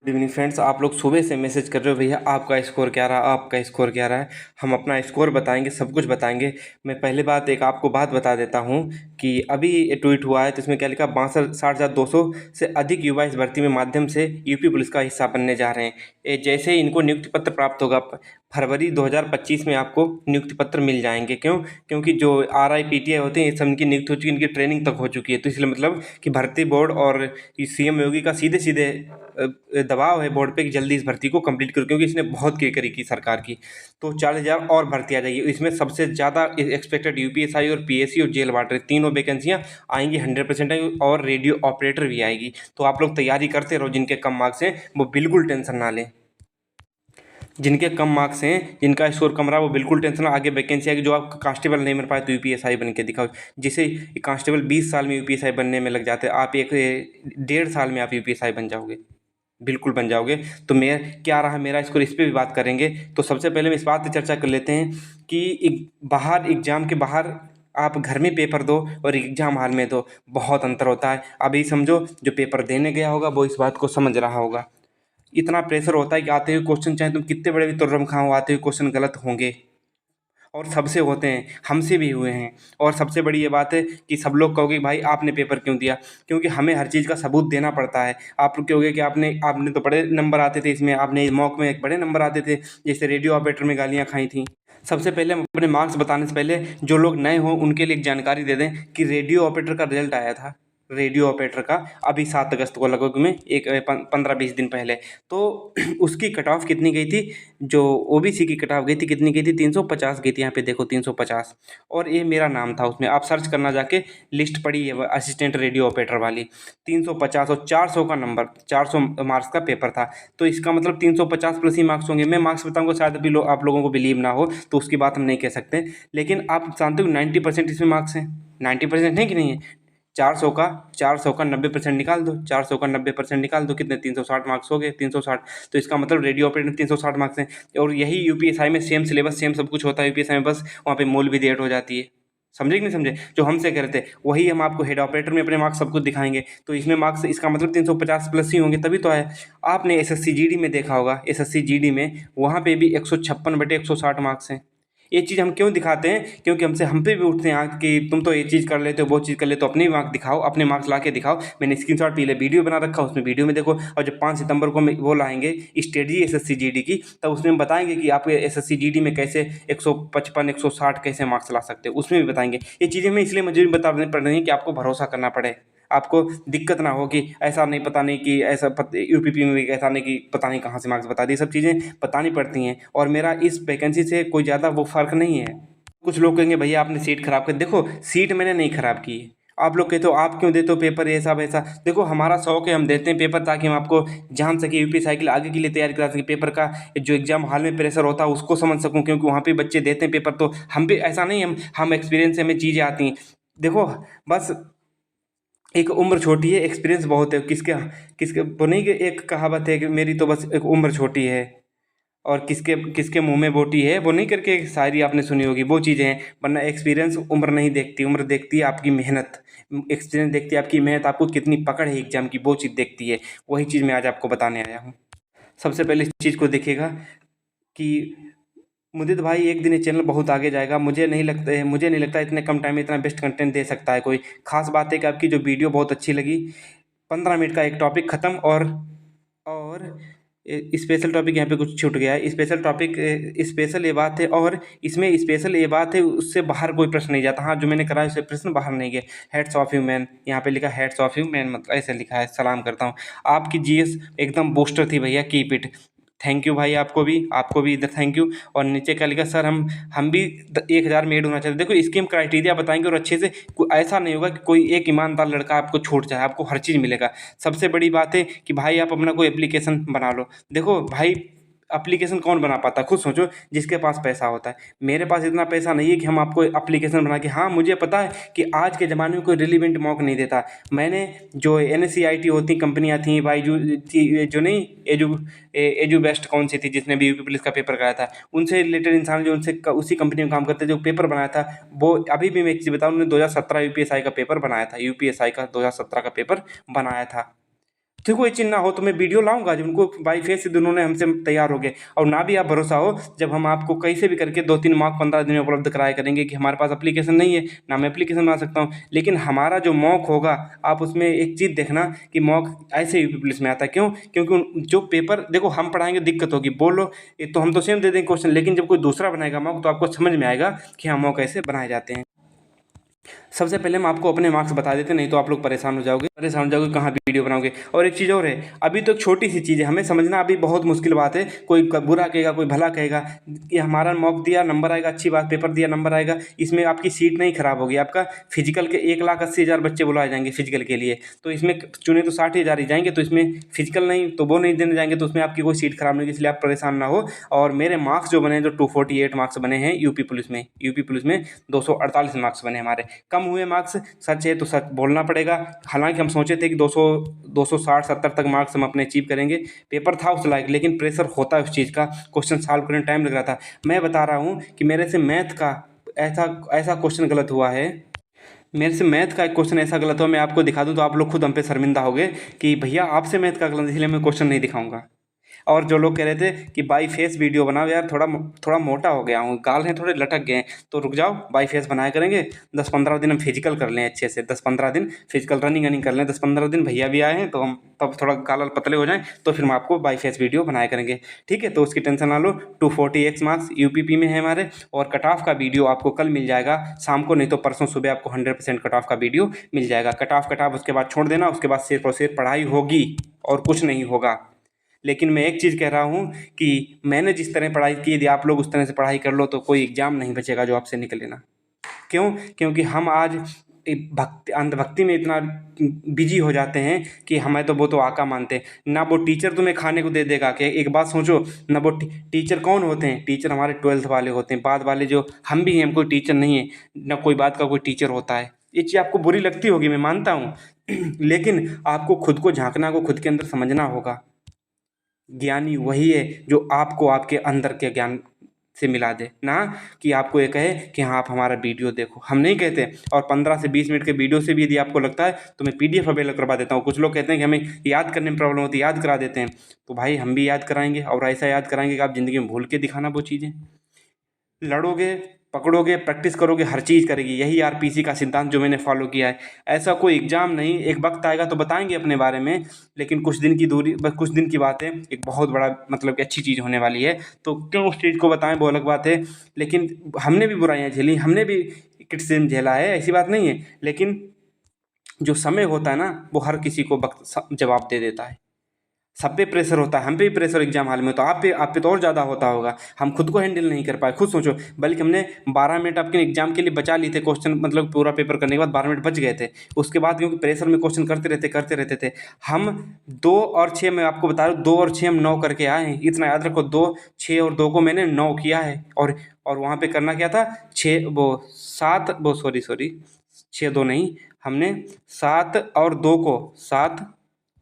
Good evening friends. आप लोग सुबह से मैसेज कर रहे हो भैया आपका स्कोर क्या रहा, आपका स्कोर क्या रहा है। हम अपना स्कोर बताएंगे, सब कुछ बताएंगे। मैं पहले बात एक आपको बात बता देता हूँ कि अभी ये ट्वीट हुआ है तो इसमें क्या लिखा, 62,60,200 से अधिक युवा इस भर्ती में माध्यम से यूपी पुलिस का हिस्सा बनने जा रहे हैं। जैसे ही इनको नियुक्ति पत्र प्राप्त होगा फरवरी 2025 में आपको नियुक्ति पत्र मिल जाएंगे। क्यों? क्योंकि जो RI PTI होते हैं ये सब इनकी नियुक्ति हो चुकी है, इनकी ट्रेनिंग तक हो चुकी है। तो इसलिए मतलब कि भर्ती बोर्ड और CM योगी का सीधे सीधे दबाव है बोर्ड पे कि जल्दी इस भर्ती को कंप्लीट करो, क्योंकि इसने बहुत केकरी की सरकार की। तो 40,000 और भर्ती आ जाएगी। इसमें सबसे ज़्यादा एक्सपेक्टेड UPSI और PSC और जेल वार्डर तीनों वैकेंसियाँ आएंगी, 100% आएंगी, और रेडियो ऑपरेटर भी आएगी। तो आप लोग तैयारी करते रहो। जिनके कम मार्क्स हैं वो बिल्कुल टेंशन ना लें। जिनके कम मार्क्स हैं, जिनका स्कोर कम रहा, वो बिल्कुल टेंशन ना। आगे वैकेंसी आएगी। जो आप कांस्टेबल नहीं बन पाए तो UPSI बन के दिखाओ। जिसे कांस्टेबल 20 साल में UPSI बनने में लग जाते हैं, आप एक 1.5 साल में आप UPSI बन जाओगे, बिल्कुल बन जाओगे। तो मैं क्या रहा मेरा स्कोर, इस पे भी बात करेंगे। तो सबसे पहले हम इस बात पे चर्चा कर लेते हैं कि बाहर एग्जाम के बाहर आप घर में पेपर दो और एग्जाम हॉल में दो, बहुत अंतर होता है। अभी समझो जो पेपर देने गया होगा वो इस बात को समझ रहा होगा। इतना प्रेशर होता है कि आते हुए क्वेश्चन, चाहे तुम कितने बड़े भी तुर्रम खां हो, आते हुए क्वेश्चन गलत होंगे। और सबसे होते हैं, हमसे भी हुए हैं। और सबसे बड़ी ये बात है कि सब लोग कहोगे भाई आपने पेपर क्यों दिया, क्योंकि हमें हर चीज़ का सबूत देना पड़ता है। आप लोग कहोगे कि आपने आपने तो बड़े नंबर आते थे इसमें, आपने मॉक में बड़े नंबर आते थे, जैसे रेडियो ऑपरेटर में गालियाँ खाई थी। सबसे पहले हम अपने मार्क्स बताने से पहले जो लोग नए हों उनके लिए एक जानकारी दे दें कि रेडियो ऑपरेटर का रिजल्ट आया था, रेडियो ऑपरेटर का, अभी 7 अगस्त को लगभग में, एक 15-20 दिन पहले। तो उसकी कट ऑफ कितनी गई थी, जो OBC की कट ऑफ गई थी, कितनी गई थी, 350 गई थी। यहाँ पे देखो 350, और ये मेरा नाम था उसमें। आप सर्च करना जाके, लिस्ट पड़ी है असिस्टेंट रेडियो ऑपरेटर वाली। 350 और 400 का नंबर, 400 मार्क्स का पेपर था। तो इसका मतलब 350 प्लस ही मार्क्स होंगे। मैं मार्क्स बताऊंगा, शायद अभी आप लोगों को बिलीव ना हो, तो उसकी बात हम नहीं कह सकते। लेकिन आप जानते हो 90% इसमें मार्क्स हैं। 90% है कि नहीं है? 400 का 90% निकाल दो, 400 का 90% निकाल दो, कितने, 360 मार्क्स हो गए, 360। तो इसका मतलब रेडियो ऑपरेटर में 360 मार्क्स हैं। और यही UPSI में सेम सिलेबस, सेम सब कुछ होता है। UPSI में बस वहाँ पे मोल भी ऐड हो जाती है। समझे कि नहीं समझे? जो हमसे कह रहे थे वही हम आपको हेड ऑपरेटर में अपने मार्क्स सब कुछ दिखाएंगे। तो इसमें मार्क्स, इसका मतलब 350 प्लस ही होंगे, तभी तो है। आपने SSC GD में देखा होगा, SSC GD में वहाँ पे भी 156/160 मार्क्स हैं। ये चीज़ हम क्यों दिखाते हैं? क्योंकि हम पे भी उठते हैं आँख कि तुम तो ये चीज़ कर लेते हो, वो चीज़ कर लेते हो, अपने मार्क्स दिखाओ, अपने मार्क्स ला के दिखाओ। मैंने स्क्रीनशॉट पहले वीडियो बना रखा, उसमें वीडियो में देखो। और जब 5 सितंबर को हम वो लाएंगे स्ट्रेटजी SSC GD की, तब उसमें हम बताएंगे कि आप SSC GD में कैसे 155 160 कैसे मार्क्स ला सकते हो, उसमें भी बताएंगे। ये चीज़ें मैं इसलिए मुझे भी बतानी पड़ रही है कि आपको भरोसा करना पड़े, आपको दिक्कत ना हो कि ऐसा नहीं, पता नहीं कि ऐसा UPP में भी ऐसा नहीं कि पता नहीं कहाँ से मार्क्स बता दिए। सब चीज़ें बतानी पड़ती हैं। और मेरा इस वैकेंसी से कोई ज़्यादा वो फ़र्क नहीं है। कुछ लोग कहेंगे भैया आपने सीट खराब कर, देखो सीट मैंने नहीं खराब की है। आप लोग कहते हो आप क्यों देते हो पेपर, ये सब ऐसा। देखो हमारा शौक है, हम देते हैं पेपर ताकि हम आपको जान सके, UPSI के लिए आगे के लिए तैयारी करा सके। पेपर का जो एग्जाम हॉल में प्रेशर होता है उसको समझ सकूं, क्योंकि वहाँ पे बच्चे देते हैं पेपर। तो हम भी ऐसा नहीं, हम एक्सपीरियंस से हमें चीज़ें आती हैं। देखो बस एक उम्र छोटी है, एक्सपीरियंस बहुत है। किसके किसके वो नहीं, कि एक कहावत है कि मेरी तो बस एक उम्र छोटी है और किसके किसके मुंह में बोटी है, वो नहीं करके एक शायरी आपने सुनी होगी, वो चीज़ें हैं। वरना एक्सपीरियंस उम्र नहीं देखती, उम्र देखती है आपकी मेहनत। एक्सपीरियंस देखती है आपकी मेहनत, आपको कितनी पकड़ है एग्जाम की, वो चीज़ देखती है। वही चीज़ मैं आज आपको बताने आया हूँ। सबसे पहले इस चीज़ को देखिएगा कि मुदित भाई एक दिन ये चैनल बहुत आगे जाएगा। मुझे नहीं लगता इतने कम टाइम में इतना बेस्ट कंटेंट दे सकता है कोई। खास बात है कि आपकी जो वीडियो बहुत अच्छी लगी, 15 मिनट का एक टॉपिक ख़त्म। और स्पेशल टॉपिक यहाँ पे कुछ छूट गया है। स्पेशल टॉपिक, स्पेशल ये बात है, और इसमें स्पेशल ये बात है उससे बाहर कोई प्रश्न नहीं जाता। हाँ, जो मैंने करा है उससे प्रश्न बाहर नहीं गए। हैट्स ऑफ यू मैन, यहाँ पे लिखा हैट्स ऑफ यू मैन, मतलब ऐसे लिखा है, सलाम करता हूँ। आपकी GS एकदम बूस्टर थी भैया, कीप इट। थैंक यू भाई, आपको भी इधर थैंक यू। और नीचे क्या लिखा, सर हम भी 1,000 में ऐड होना चाहते हैं। देखो इसकी हम क्राइटेरिया बताएंगे और अच्छे से। ऐसा नहीं होगा कि कोई एक ईमानदार लड़का आपको छूट जाए, आपको हर चीज़ मिलेगा। सबसे बड़ी बात है कि भाई आप अपना कोई एप्लीकेशन बना लो। देखो भाई, एप्लीकेशन कौन बना पाता है, खुद सोचो, जिसके पास पैसा होता है। मेरे पास इतना पैसा नहीं है कि हम आपको एप्लीकेशन बना के, हाँ मुझे पता है कि आज के ज़माने में कोई रिलीवेंट मॉक नहीं देता। मैंने जो NSCIT होती कंपनियाँ थी, बाईजू थी, जो नहीं, एजू बेस्ट कौन सी थी जिसने भी UP पुलिस का पेपर कराया था, उनसे रिलेटेड इंसान जो उनसे उसी कंपनी में काम करते जो पेपर बनाया था, वो अभी भी मैं एक चीज़ बताऊँ, उन्होंने 2017 UPSI का पेपर बनाया था, UPSI का 2017 का पेपर बनाया था। देखो ये चीज़ ना हो तो मैं वीडियो लाऊंगा जब उनको बाई फेस से दोनों ने हमसे तैयार हो गए। और ना भी आप भरोसा हो, जब हम आपको कहीं से भी करके 2-3 मॉक 15 दिन में उपलब्ध कराया करेंगे कि हमारे पास एप्लीकेशन नहीं है, ना मैं एप्लीकेशन बना सकता हूँ, लेकिन हमारा जो मॉक होगा, आप उसमें एक चीज़ देखना कि मॉक ऐसे यूपी पुलिस में आता है। क्यों? क्योंकि जो पेपर देखो हम पढ़ाएंगे दिक्कत होगी, बोलो ये तो हम तो सेम दे देंगे क्वेश्चन, लेकिन जब कोई दूसरा बनाएगा मॉक तो आपको समझ में आएगा कि हाँ मॉक कैसे बनाए जाते हैं। सबसे पहले हम आपको अपने मार्क्स बता देते, नहीं तो आप लोग परेशान हो जाओगे, कहाँ वीडियो बनाओगे। और एक चीज़ और है, अभी तो एक छोटी सी चीज़ है, हमें समझना अभी बहुत मुश्किल बात है। कोई बुरा कहेगा, कोई भला कहेगा कि हमारा मॉक दिया नंबर आएगा, अच्छी बात, पेपर दिया नंबर आएगा, इसमें आपकी सीट नहीं खराब होगी। आपका फिजिकल के 1,80,000 बच्चे बुलाए जाएंगे फिजिकल के लिए, तो इसमें चुने तो 60,000 ही जाएंगे, तो इसमें फिजिकल नहीं तो वो नहीं देने जाएंगे, तो उसमें आपकी कोई सीट खराब नहीं होगी, इसलिए आप परेशान ना हो। और मेरे मार्क्स जो बने, जो 248 मार्क्स बने हैं यूपी पुलिस में 248 मार्क्स बने हमारे। कम हुए मार्क्स, सच है तो सच बोलना पड़ेगा। हालांकि हम सोचे थे कि 260-70 तक मार्क्स हम अपने अचीव करेंगे। पेपर था उस लायक, लेकिन प्रेशर होता है उस चीज़ का, क्वेश्चन सॉल्व करने में टाइम लग रहा था। मैं बता रहा हूँ कि मेरे से मैथ का ऐसा ऐसा क्वेश्चन गलत हुआ है, मेरे से मैथ का एक क्वेश्चन ऐसा गलत हुआ, मैं आपको दिखा दूँ तो आप लोग खुद हम पे शर्मिंदा होगे कि भैया आपसे मैथ का गलत, इसलिए मैं क्वेश्चन नहीं दिखाऊंगा। और जो लोग कह रहे थे कि बाई फेस वीडियो बनाओ यार, थोड़ा मोटा हो गया हूँ, गाल हैं थोड़े लटक गए हैं, तो रुक जाओ, बाई फेस बनाया करेंगे। 10-15 दिन हम फिजिकल कर लें अच्छे से, 10-15 दिन फिजिकल रनिंग कर लें, 10-15 दिन भैया भी आए हैं तो हम तब थोड़ा गाल पतले हो जाएं, तो फिर हम आपको बाई फेस वीडियो बनाया करेंगे। ठीक है, तो उसकी टेंशन ना लो। 240 मार्क्स यूपीपी में है हमारे, और कट ऑफ का वीडियो आपको कल मिल जाएगा शाम को, नहीं तो परसों सुबह आपको 100% कट ऑफ का वीडियो मिल जाएगा। कट ऑफ उसके बाद छोड़ देना, उसके बाद सिर्फ और सिर्फ पढ़ाई होगी और कुछ नहीं होगा। लेकिन मैं एक चीज़ कह रहा हूँ कि मैंने जिस तरह पढ़ाई की, यदि आप लोग उस तरह से पढ़ाई कर लो तो कोई एग्ज़ाम नहीं बचेगा जो आपसे निकले ना। क्यों? क्योंकि हम आज अंधभक्ति में इतना बिजी हो जाते हैं कि हमें तो वो तो आका मानते हैं ना, वो टीचर तुम्हें खाने को दे देगा कि एक बात सोचो ना, वो टीचर कौन होते हैं? टीचर हमारे 12th वाले होते हैं, बाद वाले जो हम भी हैं, हम कोई टीचर नहीं है ना, कोई बात का कोई टीचर होता है। ये चीज़ आपको बुरी लगती होगी, मैं मानता हूँ लेकिन आपको खुद को झांकना को खुद के अंदर समझना होगा। ज्ञानी वही है जो आपको आपके अंदर के ज्ञान से मिला दे, ना कि आपको ये कहे कि हाँ आप हमारा वीडियो देखो। हम नहीं कहते, और 15 से 20 मिनट के वीडियो से भी यदि आपको लगता है तो मैं पीडीएफ अवेलेबल करवा देता हूँ। कुछ लोग कहते हैं कि हमें याद करने में प्रॉब्लम होती है, याद करा देते हैं, तो भाई हम भी याद कराएंगे, और ऐसा याद कराएंगे कि आप ज़िंदगी में भूल के दिखाना वो चीज़ें। लड़ोगे, पकड़ोगे, प्रैक्टिस करोगे, हर चीज़ करेगी। यही आरपीसी का सिद्धांत जो मैंने फॉलो किया है। ऐसा कोई एग्ज़ाम नहीं, एक वक्त आएगा तो बताएंगे अपने बारे में, लेकिन कुछ दिन की दूरी, बस कुछ दिन की बात है, एक बहुत बड़ा मतलब कि अच्छी चीज़ होने वाली है, तो क्यों उस चीज़ को बताएं, वो अलग बात है। लेकिन हमने भी बुराइयाँ झेली, हमने भी क्रिटिसिज्म झेला है, ऐसी बात नहीं है, लेकिन जो समय होता है ना, वो हर किसी को वक्त जवाब दे देता है। सब पे प्रेशर होता है, हम पे भी प्रेशर एग्जाम हाल में, तो आप पे तो और ज़्यादा होता होगा। हम खुद को हैंडल नहीं कर पाए, खुद सोचो। बल्कि हमने 12 मिनट आपके एग्जाम के लिए बचा लिए थे क्वेश्चन, मतलब पूरा पेपर करने के बाद 12 मिनट बच गए थे। उसके बाद क्योंकि प्रेशर में क्वेश्चन करते रहते थे हम। 2 और 6, मैं आपको बता रहा हूँ, 2 और 6 हम 9 करके आए हैं, इतना याद रखो। 2, 6 और 2 को मैंने 9 किया है। और वहाँ पे करना क्या था, 6 वो 7 वो सॉरी 6 2 नहीं, हमने 7 और 2 को 7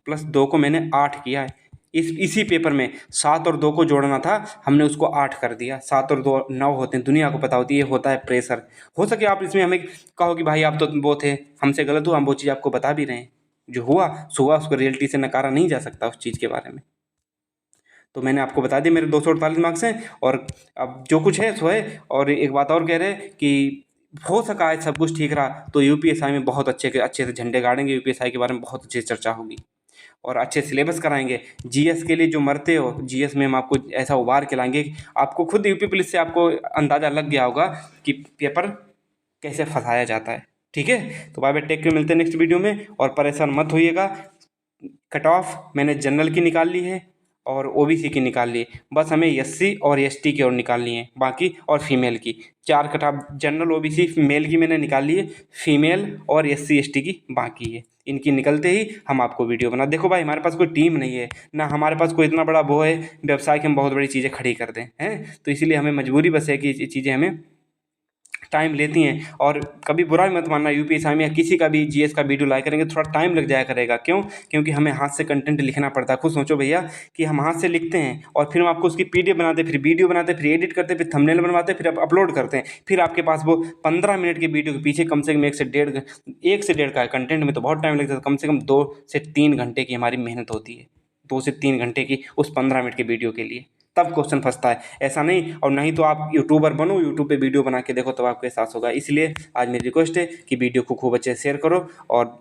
प्लस 2 को मैंने 8 किया है। इसी पेपर में 7 और 2 को जोड़ना था, हमने उसको 8 कर दिया। 7 और 2 9 होते हैं, दुनिया को पता होती है, ये होता है प्रेशर। हो सके आप इसमें हमें कहो कि भाई आप तो वो थे, हमसे गलत हुआ, हम वो चीज़ आपको बता भी रहे हैं। जो हुआ सो हुआ, उसको रियलिटी से नकारा नहीं जा सकता उस चीज़ के बारे में। तो मैंने आपको बता दिया मेरे 248 मार्क्स हैं, और अब जो कुछ है सो है। और एक बात और कह रहे हैं कि हो सका है सब कुछ ठीक रहा तो यूपीएसआई में बहुत अच्छे से झंडे गाड़ेंगे, यूपीएसआई के बारे में बहुत अच्छी चर्चा होगी और अच्छे सिलेबस कराएंगे। जीएस के लिए जो मरते हो, जीएस में हम आपको ऐसा उबार के लाएंगे, आपको खुद यूपी पुलिस से आपको अंदाज़ा लग गया होगा कि पेपर कैसे फंसाया जाता है। ठीक है, तो बाय बाय, टेक केयर, मिलते हैं नेक्स्ट वीडियो में। और परेशान मत होइएगा, कट ऑफ मैंने जनरल की निकाल ली है और ओबीसी की निकाल ली है, बस हमें एससी और एसटी की ओर निकालनी है बाकी, और फीमेल की 4 cut off, general OBC male की मैंने निकाल ली है, फीमेल और एससी एसटी की बाकी है। इनकी निकलते ही हम आपको वीडियो बना। देखो भाई, हमारे पास कोई टीम नहीं है ना, हमारे पास कोई इतना बड़ा वो है व्यवसाय कि हम बहुत बड़ी चीज़ें खड़ी कर दें, हैं, तो इसीलिए हमें मजबूरी बस है कि ये चीज़ें हमें टाइम लेती हैं। और कभी बुरा भी मत मानना, यूपीएससी में या किसी का भी जीएस का वीडियो लाइक करेंगे थोड़ा टाइम लग जाया करेगा। क्यों? क्योंकि हमें हाथ से कंटेंट लिखना पड़ता है। खुद सोचो भैया कि हम हाथ से लिखते हैं और फिर हम आपको उसकी पीडीएफ बनाते हैं, फिर वीडियो बनाते हैं, फिर एडिट करते हैं, फिर थंबनेल बनवाते हैं, फिर अपलोड करते हैं, फिर आपके पास वो 15 मिनट के वीडियो के पीछे कम से कम 1 से 1.5 का कंटेंट में तो बहुत टाइम लगता है। कम से कम 2 से 3 घंटे की हमारी मेहनत होती है, 2 से 3 घंटे की उस 15 मिनट के वीडियो के लिए। तब क्वेश्चन फंसता है, ऐसा नहीं। और नहीं तो आप यूट्यूबर बनो, यूट्यूब पे वीडियो बना के देखो तब आपको एहसास होगा। इसलिए आज मेरी रिक्वेस्ट है कि वीडियो को खूब अच्छे से शेयर करो और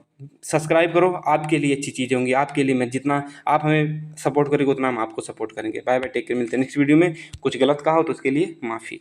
सब्सक्राइब करो। आपके लिए अच्छी चीज़ें होंगी, आपके लिए मैं जितना आप हमें सपोर्ट करेंगे उतना हम आपको सपोर्ट करेंगे। बाय बाय, टेक केयर, मिलते हैं नेक्स्ट वीडियो में। कुछ गलत कहा हो तो उसके लिए माफ़ी।